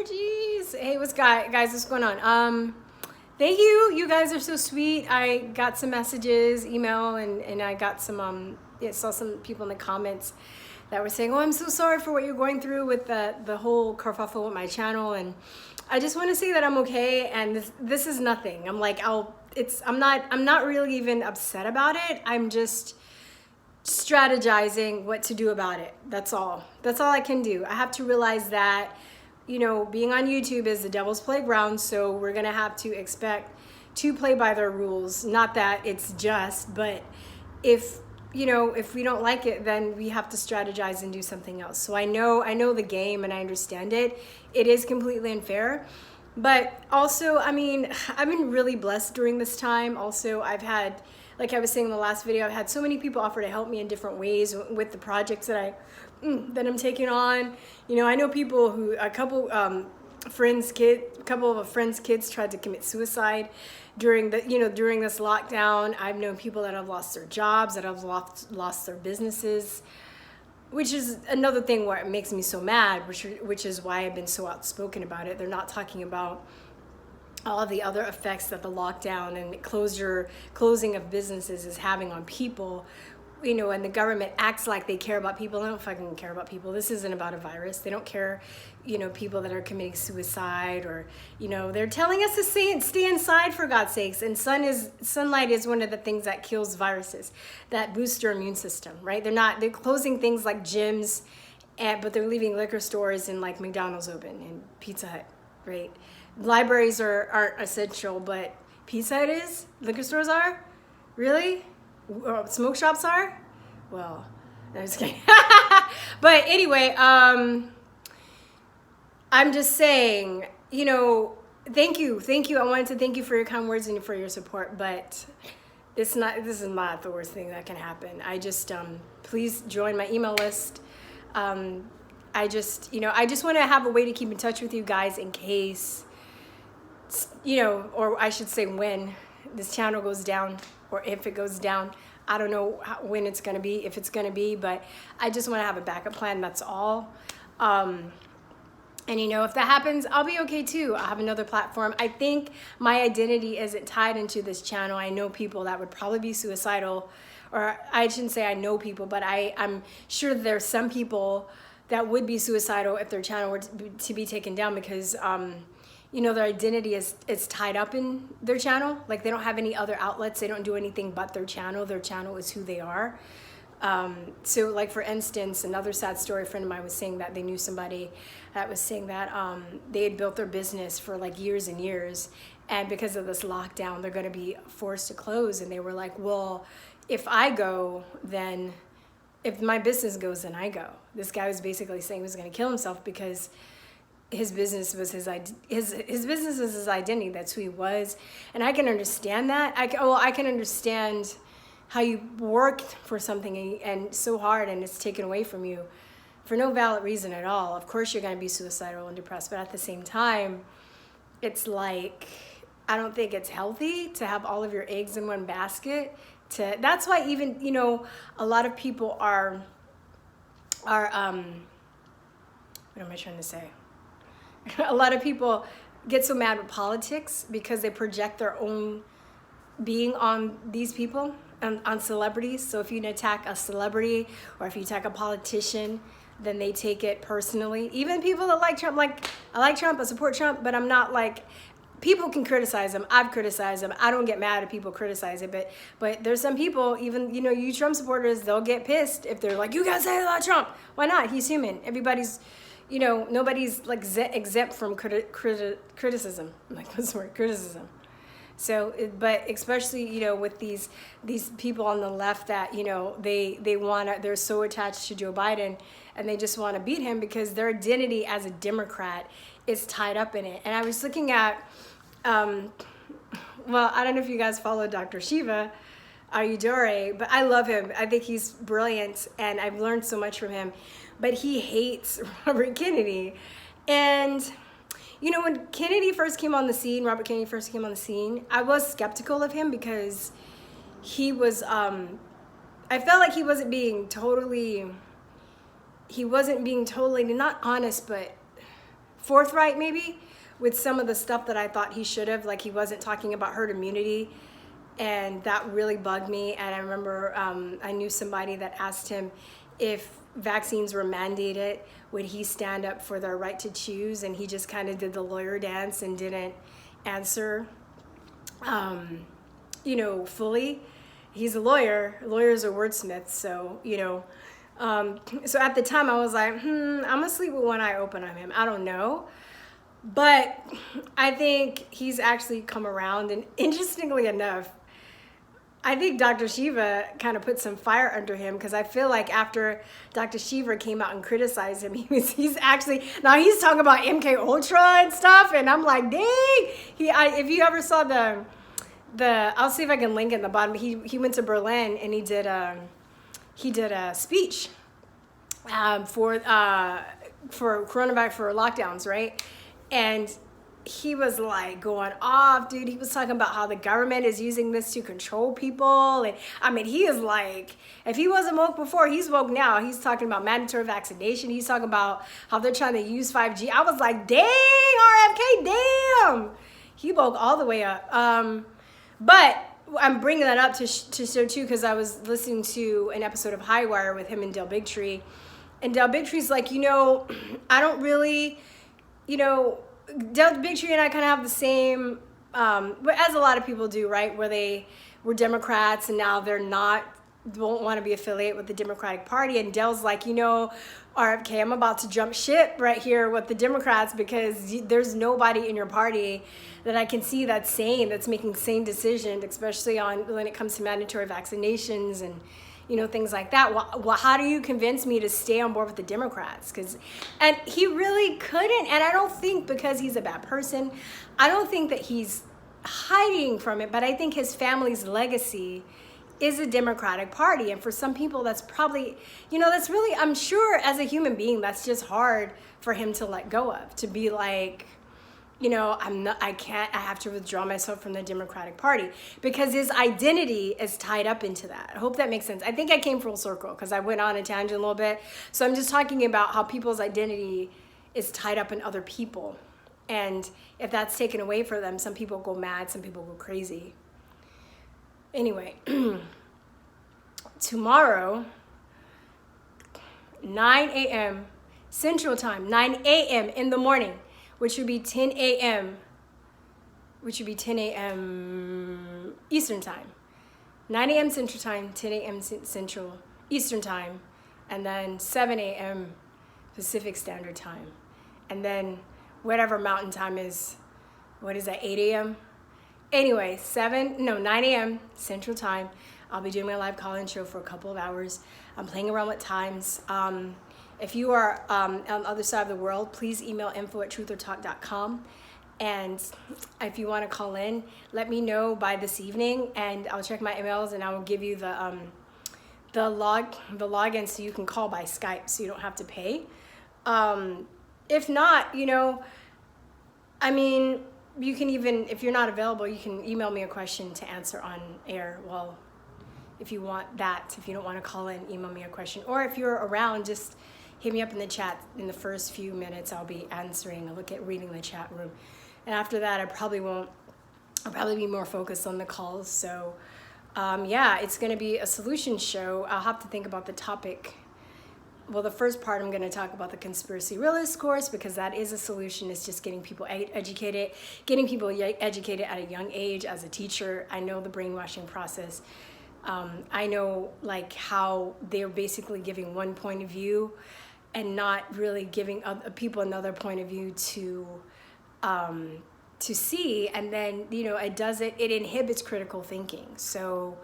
Geez. Hey, guys, what's going on? Thank you. You guys are so sweet. I got some messages, email, and I got some, saw some people in the comments that were saying, oh, I'm so sorry for what you're going through with the whole kerfuffle with my channel. And I just want to say that I'm okay. And this is nothing. I'm like, I'm not really even upset about it. I'm just strategizing what to do about it. That's all I can do. I have to realize that, you know, being on YouTube is the devil's playground, so we're gonna have to expect to play by their rules. Not that it's just, but if we don't like it, then we have to strategize and do something else. So I know the game and I understand it. It is completely unfair. But also, I mean, I've been really blessed during this time. Also, I've had, like I was saying in the last video, I've had so many people offer to help me in different ways with the projects that I'm taking on. You know, I know people who, a couple of a friend's kids tried to commit suicide during this lockdown. I've known people that have lost their jobs, that have lost their businesses, which is another thing where it makes me so mad, which is why I've been so outspoken about it. They're not talking about all of the other effects that the lockdown and closing of businesses is having on people. You know, and the government acts like they care about people. They don't fucking care about people. This isn't about a virus. They don't care, you know, people that are committing suicide, or, you know, they're telling us to stay inside, for God's sakes. And sunlight is one of the things that kills viruses, that boosts your immune system, right? They're closing things like gyms, but they're leaving liquor stores and like McDonald's open and Pizza Hut, right? Libraries aren't essential, but Pizza Hut is? Liquor stores are? Really? Smoke shops are? Well, I'm just kidding. But anyway, I'm just saying, you know, thank you. I wanted to thank you for your kind words and for your support, but this is not the worst thing that can happen. I just, please join my email list. I just want to have a way to keep in touch with you guys in case, you know, or I should say when this channel goes down, or if it goes down. I don't know when it's going to be, if it's going to be, but I just want to have a backup plan. That's all. And, you know, if that happens, I'll be okay too. I'll have another platform. I think my identity isn't tied into this channel. I know people that would probably be suicidal, or I shouldn't say I know people, but I'm sure there's some people that would be suicidal if their channel were to be taken down, because you know, their identity is tied up in their channel. Like, they don't have any other outlets. They don't do anything but their channel. Their channel is who they are. So like, for instance, another sad story, a friend of mine was saying that they knew somebody that was saying that they had built their business for like years and years, and because of this lockdown, they're going to be forced to close. And they were like, well, if I go, then if my business goes, then I go. This guy was basically saying he was going to kill himself because his business was his business was his identity. That's who he was. And I can understand that. I can understand how you worked for something and so hard, and it's taken away from you for no valid reason at all. Of course you're going to be suicidal and depressed, but at the same time, it's like, I don't think it's healthy to have all of your eggs in one basket. That's why, even, you know, a lot of people are what am I trying to say? A lot of people get so mad with politics because they project their own being on these people, on celebrities. So if you attack a celebrity or if you attack a politician, then they take it personally. Even people that like Trump, like, I like Trump, I support Trump, but I'm not like, people can criticize him. I've criticized him. I don't get mad if people criticize it, but there's some people, even, you know, you Trump supporters, they'll get pissed if they're like, you guys say about Trump. Why not? He's human. Everybody's, you know, nobody's like exempt from criticism. Like, what's the word? Criticism. So, but especially, you know, with these people on the left that, you know, they're so attached to Joe Biden, and they just want to beat him because their identity as a Democrat is tied up in it. And I was looking at, well, I don't know if you guys follow Dr. Shiva Ayudare, but I love him. I think he's brilliant, and I've learned so much from him. But he hates Robert Kennedy. And, you know, when Kennedy first came on the scene, Robert Kennedy first came on the scene, I was skeptical of him because he was, I felt like he wasn't being totally, not honest, but forthright maybe with some of the stuff that I thought he should have. Like he wasn't talking about herd immunity, and that really bugged me. And I remember I knew somebody that asked him if vaccines were mandated, would he stand up for their right to choose? And he just kind of did the lawyer dance and didn't answer, you know, fully. He's a lawyer. Lawyers are wordsmiths, so, you know. So at the time I was like, I'm gonna sleep with one eye open on him. I don't know. But I think he's actually come around, and interestingly enough, I think Dr. Shiva kind of put some fire under him, because I feel like after Dr. Shiva came out and criticized him, he's actually, now he's talking about MK Ultra and stuff, and I'm like, dang. If you ever saw the I'll see if I can link it in the bottom. He went to Berlin and he did a speech for coronavirus, for lockdowns, right? And he was like going off, dude. He was talking about how the government is using this to control people. And I mean, he is like, if he wasn't woke before, he's woke now. He's talking about mandatory vaccination. He's talking about how they're trying to use 5G. I was like, dang, RFK, damn. He woke all the way up. But I'm bringing that up to show too, because I was listening to an episode of Highwire with him and Del Bigtree. And Del Bigtree's like, you know, I don't really, you know, Del Bigtree and I kind of have the same, as a lot of people do, right? Where they were Democrats and now they're not, won't want to be affiliated with the Democratic Party. And Del's like, you know, RFK, I'm about to jump ship right here with the Democrats, because there's nobody in your party that I can see that's making sane decisions, especially on when it comes to mandatory vaccinations and, you know, things like that. Well, how do you convince me to stay on board with the Democrats? And he really couldn't. And I don't think because he's a bad person, I don't think that he's hiding from it, but I think his family's legacy is a Democratic Party. And for some people, that's probably, you know, that's really, I'm sure as a human being, that's just hard for him to let go of, to be like, you know, I have to withdraw myself from the Democratic Party, because his identity is tied up into that. I hope that makes sense. I think I came full circle because I went on a tangent a little bit. So I'm just talking about how people's identity is tied up in other people. And if that's taken away from them, some people go mad, some people go crazy. Anyway, tomorrow, 9 a.m. Central Time, 9 a.m. in the morning, which would be 10 a.m. Eastern Time. 9 a.m. Central Time, 10 a.m. Central Eastern Time, and then 7 a.m. Pacific Standard Time. And then whatever Mountain Time is, what is that, 8 a.m.? Anyway, 9 a.m. Central Time. I'll be doing my live call-in show for a couple of hours. I'm playing around with times. If you are on the other side of the world, please email info@truthertalk.com. And if you want to call in, let me know by this evening, and I'll check my emails and I will give you the login so you can call by Skype, so you don't have to pay. If not, you know, I mean, you can even, if you're not available, you can email me a question to answer on air. Well, if you want that, if you don't want to call in, email me a question. Or if you're around, just hit me up in the chat. In the first few minutes, I'll be answering. I'll reading the chat room. And after that, I'll probably be more focused on the calls. So yeah, it's going to be a solution show. I'll have to think about the topic. Well, the first part, I'm going to talk about the Conspiracy Realist course, because that is a solution. It's just getting people educated at a young age. As a teacher, I know the brainwashing process. I know like how they're basically giving one point of view and not really giving other people another point of view to see. And then, you know, it inhibits critical thinking. So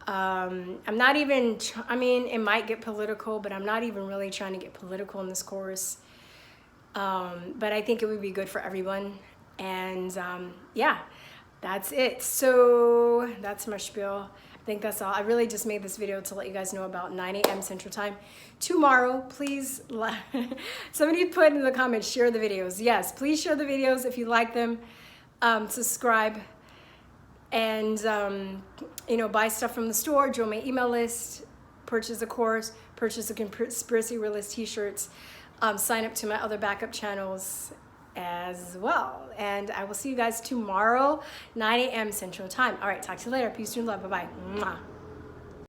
I'm not even, I mean, it might get political, but I'm not even really trying to get political in this course. But I think it would be good for everyone. And yeah, that's it. So that's my spiel. I think that's all. I really just made this video to let you guys know about 9 a.m. Central Time. Tomorrow, please, somebody put in the comments, share the videos. Yes, please share the videos if you like them. Subscribe. And, you know, buy stuff from the store, join my email list, purchase a course, purchase the Conspiracy Realist t-shirts, sign up to my other backup channels, as well. And I will see you guys tomorrow, 9 a.m. Central Time. All right, talk to you later. Peace and love. Bye-bye. Mwah.